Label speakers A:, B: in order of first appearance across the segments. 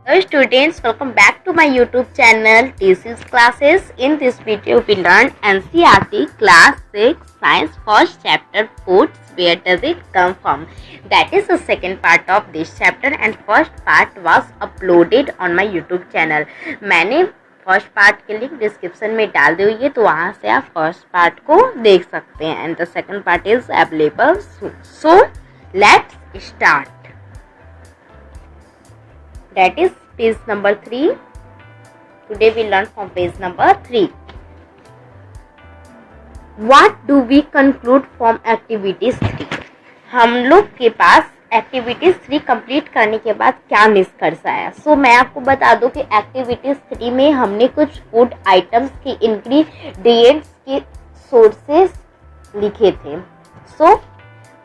A: Hello students, welcome back to my YouTube channel TCS Classes. In this video we learn NCERT Class 6 Science First Chapter Foods. Where does it come from? That is the second part of this chapter and first part was uploaded on my YouTube channel. मैंने first part के link description में डाल दी हुई है, तो वहाँ से आप फर्स्ट पार्ट को देख सकते हैं and the second part is available. So let's start. That is page number 3. Today we learn from page number 3. What do we conclude from activities 3? हम लोग के पास एक्टिविटीज 3 कंप्लीट करने के बाद क्या निष्कर्ष आया. सो मैं आपको बता दूं कि एक्टिविटीज 3 में हमने कुछ फूड आइटम्स के इंग्रेडिएंट्स के सोर्सेस लिखे थे. So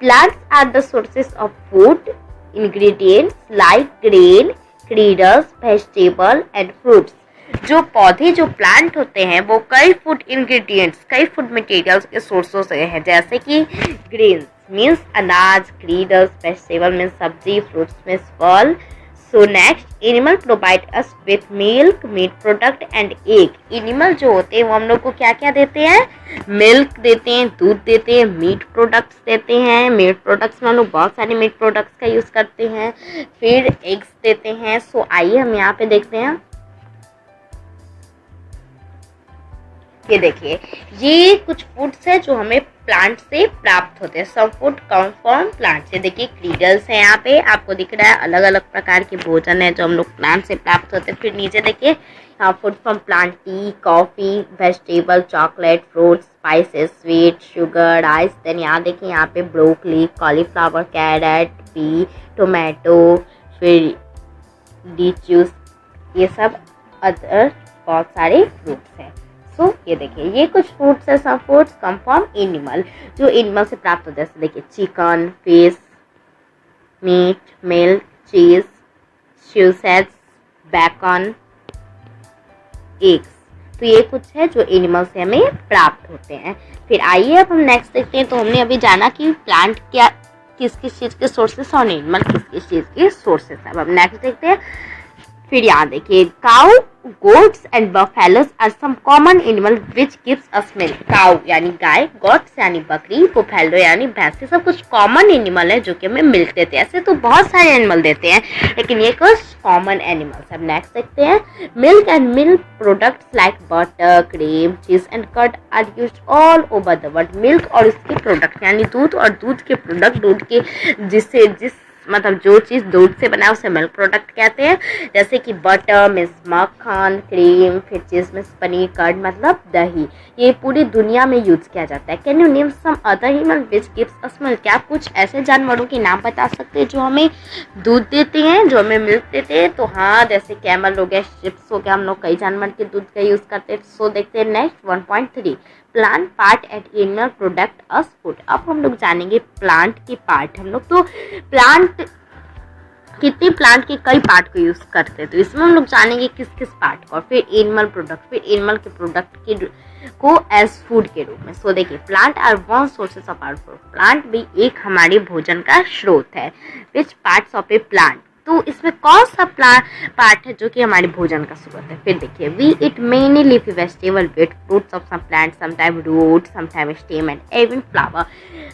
A: plants are the sources of food ingredients like grain, क्रीडर्स, वेजिटेबल एंड फ्रूट्स. जो पौधे जो प्लांट होते हैं वो कई फूड इंग्रेडिएंट्स, कई फूड मटेरियल्स के सोर्सों से हैं, जैसे कि ग्रेन्स मीन्स अनाज, क्रीडर्स वेजिटेबल मीन्स सब्जी, फ्रूट्स मीन्स फल. So next, animal provide us with milk, meat product and egg. Animal जो होते हैं वो हम लोग को क्या क्या देते हैं? मिल्क देते हैं, दूध देते हैं, मीट प्रोडक्ट्स देते हैं. मीट प्रोडक्ट्स में हम लोग बहुत सारे मीट प्रोडक्ट्स का यूज़ करते हैं. फिर एग्स देते हैं. सो आइए हम यहाँ पे देखते हैं. ये देखिए, ये कुछ फूड्स है जो हमें प्लांट से प्राप्त होते हैं. Some food come from plant से. देखिए क्रीडल्स है, यहाँ पे आपको दिख रहा है अलग अलग प्रकार के भोजन है जो हम लोग प्लांट से प्राप्त होते हैं. फिर नीचे देखिए यहाँ food from plant, tea, coffee, vegetable, chocolate, fruits, spices, sweet, sugar, rice. Then यहाँ देखिए यहाँ पे broccoli, cauliflower, carrot, pea, tomato, फिर लीचूस, ये सब अदर बहुत सारे फ्रूट्स हैं. सो ये देखिए ये कुछ फ्रूट्स है. Some fruits come from animal, जो एनिमल से प्राप्त होते हैं. जैसे देखिए chicken, fish, meat, milk, cheese, sausage, bacon, eggs. तो ये कुछ है जो एनिमल से हमें प्राप्त होते हैं. फिर आइए अब हम नेक्स्ट देखते हैं. तो हमने अभी जाना कि प्लांट क्या किस किस चीज़ के सोर्सेस और एनिमल किस किस चीज़ के सोर्सेस है. अब हम नेक्स्ट देखते हैं. फिर यहाँ देखिए cow, goats and buffaloes are some common animal which gives us milk. Cow यानी गाय, गोट्स यानी बकरी, बफेलो यानी भैंस. सब कुछ कॉमन एनिमल है जो कि हमें मिल्क देते हैं. ऐसे तो बहुत सारे एनिमल देते हैं लेकिन ये कुछ कॉमन एनिमल्स. अब नेक्स्ट देखते हैं. Milk and milk products like butter, cream, cheese and curd are used all over the world. Milk और इसके प्रोडक्ट यानी दूध और दूध के प्रोडक्ट, दूध के जिस मतलब जो चीज़ दूध से बना है उसे मिल्क प्रोडक्ट कहते हैं. जैसे कि बटर मीन्स मक्खन, क्रीम, फिर चीज मीन्स पनीर, कर्ड मतलब दही. ये पूरी दुनिया में यूज किया जाता है. Can you name some other animal which gives us milk. क्या आप कुछ ऐसे जानवरों के नाम बता सकते हैं जो हमें दूध देते हैं, जो हमें मिल्क देते हैं? तो हाँ, जैसे कैमल हो गया, शिप्स हो गया, हम लोग कई जानवर के दूध का यूज़ करते हैं. सो देखते हैं next 1.3 plant part and animal product us food. अब हम लोग जानेंगे प्लांट के पार्ट. हम लोग तो प्लांट कितने प्लांट के कई पार्ट को यूज करते हैं, तो इसमें हम लोग जानेंगे किस किस पार्ट को. फिर एनिमल प्रोडक्ट, फिर एनिमल के प्रोडक्ट के को एज फूड के रूप में. सो देखिए plant are one sources of our food. Plant भी एक हमारे भोजन का स्रोत है. Which parts of a plant, तो इसमें कौन सा पार्ट है जो कि हमारे भोजन का स्रोत है. फिर देखिए we eat many leafy vegetable with fruits of some plant, sometime root, sometime stem and even flower.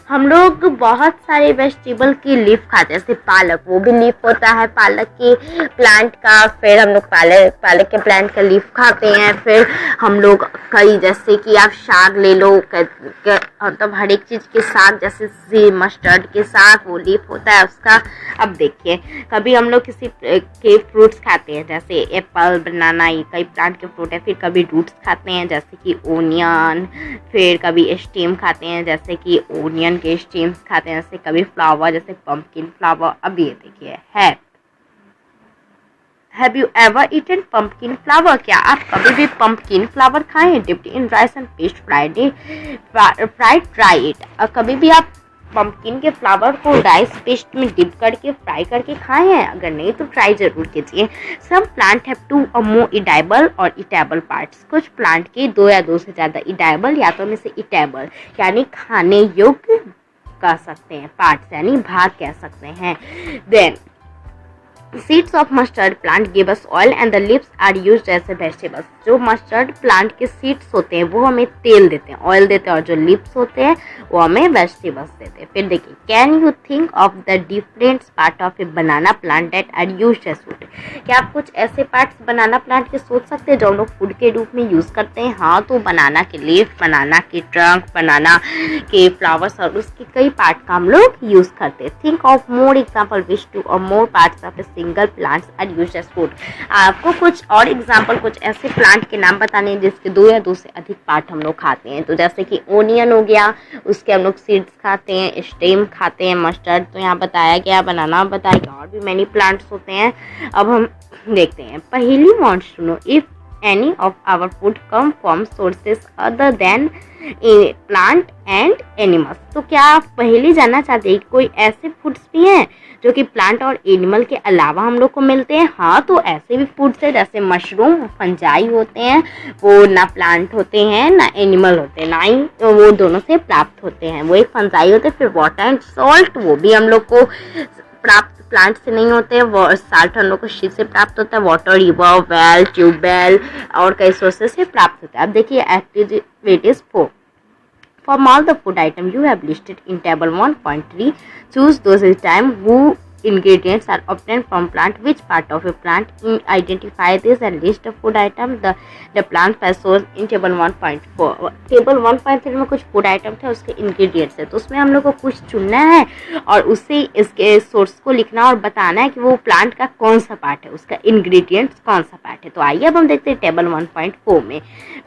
A: हम लोग बहुत सारे वेजिटेबल की लीफ खाते हैं. जैसे पालक, वो भी लीफ होता है पालक के प्लांट का. फिर हम लोग पालक के प्लांट का लीफ खाते हैं. फिर हम लोग कई, जैसे कि आप साग ले लो, मतलब हर एक चीज़ के साग, जैसे मस्टर्ड के साग, वो लीफ होता है उसका. अब देखिए कभी हम लोग किसी के फ्रूट्स खाते हैं जैसे एप्पल, बनाना, ये कई प्लांट के फ्रूट है. फिर कभी रूट्स खाते हैं जैसे कि ओनियन. फिर कभी स्टेम खाते हैं जैसे कि ओनियन के स्टेम्स खाते हैं. जैसे कभी फ्लावर जैसे पंपकिन फ्लावर. अब ये देखिए have you ever eaten pumpkin flower. क्या आप कभी भी पंपकिन फ्लावर खाए हैं? Dipped in rice and paste fried try it. कभी भी आप पंपकिन के फ्लावर को राइस पेस्ट में डिप करके फ्राई करके खाए हैं? अगर नहीं तो ट्राई जरूर कीजिए. Some plant have 2 or more edible और ईटेबल पार्ट्स. कुछ प्लांट के 2 या 2 से ज़्यादा ईटेबल या तो में से ईटेबल यानी खाने योग्य कह सकते हैं, पार्ट्स यानी भाग कह सकते हैं. Then seeds of mustard plant give us oil and the leaves are used as a vegetables. जो मस्टर्ड प्लांट के सीड्स होते हैं वो हमें तेल देते हैं, ऑयल देते हैं, और जो लिव्स होते हैं वो हमें वेजिटेबल्स देते हैं। फिर देखिए, can you think of the different part of a banana plant that are used as food. क्या आप कुछ ऐसे पार्ट्स बनाना प्लांट के सोच सकते हैं जो हम लोग फूड के रूप में यूज करते हैं? हाँ, तो बनाना के लीफ, बनाना के ट्रंक, बनाना के फ्लावर्स और उसके कई पार्ट का हम लोग यूज करते हैं। Think of more example which two or more parts of a single plants are used as food. आपको कुछ और एग्जाम्पल, कुछ ऐसे प्लांट के नाम बताने हैं जिसके 2 या 2 से अधिक पार्ट हम लोग खाते हैं। तो जैसे कि ओनियन हो गया, उसके हम लोग सीड्स खाते हैं, स्टेम खाते हैं, मस्टर्ड तो यहाँ बताया गया, बनाना बताया गया, और भी मैनी प्लांट्स होते हैं। अब हम देखते हैं, पहली wants to know if any of our food come from sources other than plant and animals। तो क्या आप पहले जानना चाहते हैं कोई ऐसे फूड्स भी हैं जो कि प्लांट और एनिमल के अलावा हम लोग को मिलते हैं? हाँ, तो ऐसे भी फूड्स है जैसे मशरूम, फंजाई होते हैं, वो ना प्लांट होते हैं ना एनिमल होते हैं, ना ही वो दोनों से प्राप्त होते हैं। वो एक फंजाई होते हैं। फिर वाटर एंड सॉल्ट, वो भी हम लोग को प्राप्त प्लांट से नहीं होते हैं। साल्ट हम लोग को शीट से प्राप्त होता है, वाटर रिवर, वेल, ट्यूबवेल और कई सोर्सेस से प्राप्त होता है। अब देखिए activities 4। From all the food item you have listed in table 1.3, choose those time who ingredients are obtained from plant, which part of a plant, identify this and list the food item the plant shows in table 1.4। Table 1.3 में कुछ food item थे, उसके ingredients है, तो उसमें हम लोग को कुछ चुनना है और उससे इसके सोर्स को लिखना और बताना है कि वो प्लांट का कौन सा पार्ट है, उसका इंग्रेडिएंट्स कौन सा पार्ट है। तो आइए अब हम देखते हैं टेबल 1.4 में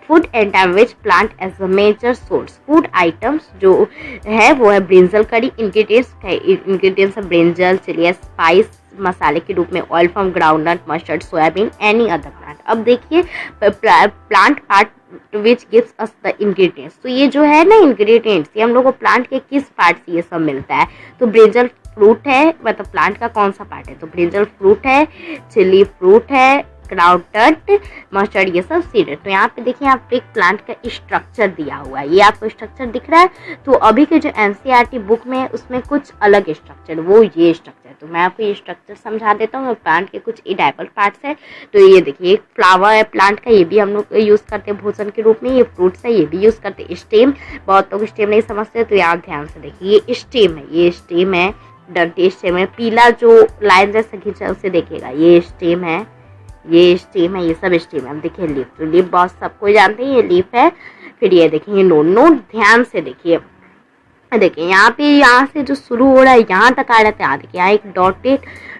A: food item which plant as a major source. Food items जो है वो है ब्रिंजल करी। इंग्रेडिएंट्स ब्रिंजल, चिली, स्पाइस, मसाले के रूप में oil from groundnut, mustard, soybean, any other plant. अब देखिए plant part which gives us the ingredients. तो ये जो है ना इंग्रेडिएंट्स, ये हम लोग को प्लांट के किस पार्ट से ये सब मिलता है? तो ब्रिंजल फ्रूट है, मतलब प्लांट का कौन सा पार्ट है? तो ब्रिंजल फ्रूट है, चिली फ्रूट है, ग्राउंडनट, मस्टर्ड, ये सब सीड है। तो यहाँ पे देखिए आपको एक प्लांट का स्ट्रक्चर दिया हुआ है, ये आपको स्ट्रक्चर दिख रहा है। तो अभी के जो एनसीईआरटी बुक में है उसमें कुछ अलग स्ट्रक्चर, वो ये स्ट्रक्चर। तो मैं आपको ये स्ट्रक्चर समझा देता हूँ। प्लांट के कुछ एडाइबल पार्ट्स है। तो ये देखिए एक फ्लावर है प्लांट का, ये भी हम लोग यूज करते हैं भोजन के रूप में। ये फ्रूट्स है, ये भी यूज करते हैं। स्टेम, बहुत लोग स्टेम नहीं समझते, तो यहाँ ध्यान से देखिए ये स्टेम है, ये स्टेम है, डंटी स्टेम है। पीला जो लाइन जैसा खींचा है उसे देखिएगा, ये स्टेम है, ये स्टेम है, ये सब स्टेम है। अब देखिए लीफ, तो लीफ बहुत सबको जानते हैं, ये लीफ है। फिर ये देखिए ये नोट ध्यान से देखिए, देखिए यहाँ पे, यहाँ से जो शुरू हो रहा है यहाँ तक आ जाता है। देखिए यहाँ एक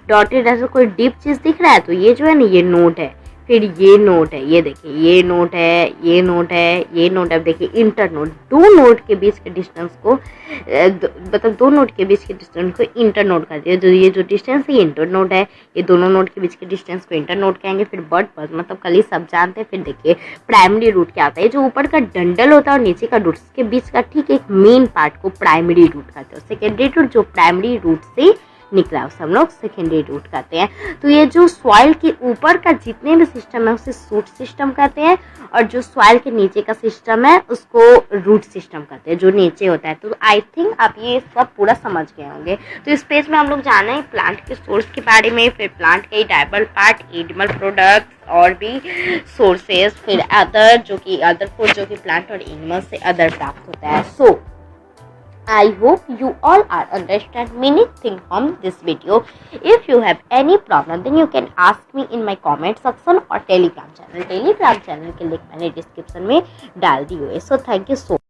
A: डॉटेड ऐसा कोई डीप चीज दिख रहा है, तो ये जो है ना ये नोट है। फिर ये नोट है, ये देखिए ये नोट है, ये नोट है, ये नोट है। देखिए इंटर नोट, दो नोट के बीच के डिस्टेंस को मतलब दो नोट के बीच के डिस्टेंस को इंटर नोट कहते हैं। जो ये जो डिस्टेंस है ये इंटर नोट है, ये दोनों नोट के बीच के डिस्टेंस को इंटर नोट कहेंगे। फिर बड बस मतलब कल ही सब जानते हैं। फिर देखिए प्राइमरी रूट क्या होता है, जो ऊपर का डंडल होता है और नीचे का रूट के बीच का ठीक एक मेन पार्ट को प्राइमरी रूट कहते हैं। सेकेंडरी रूट जो प्राइमरी रूट से निकला उसे हम लोग सेकेंडरी रूट कहते हैं। तो ये जो सॉइल के ऊपर का जितने भी सिस्टम है उसे सूट सिस्टम कहते हैं, और जो सॉइल के नीचे का सिस्टम है उसको रूट सिस्टम कहते हैं, जो नीचे होता है। तो आई थिंक आप ये सब पूरा समझ गए होंगे। तो इस पेज में हम लोग जाना है प्लांट के सोर्स के बारे में, फिर प्लांट के डाइबल पार्ट, एनिमल प्रोडक्ट्स और भी सोर्सेस, फिर अदर जो कि अदर फूड जो कि प्लांट और एनिमल से अदर प्राप्त होता है। सो I hope you all are understand many things from this video. If you have any problem, then you can ask me in my comment section or Telegram channel. Telegram channel के link मैंने description में डाल दी हुई है। So thank you so much.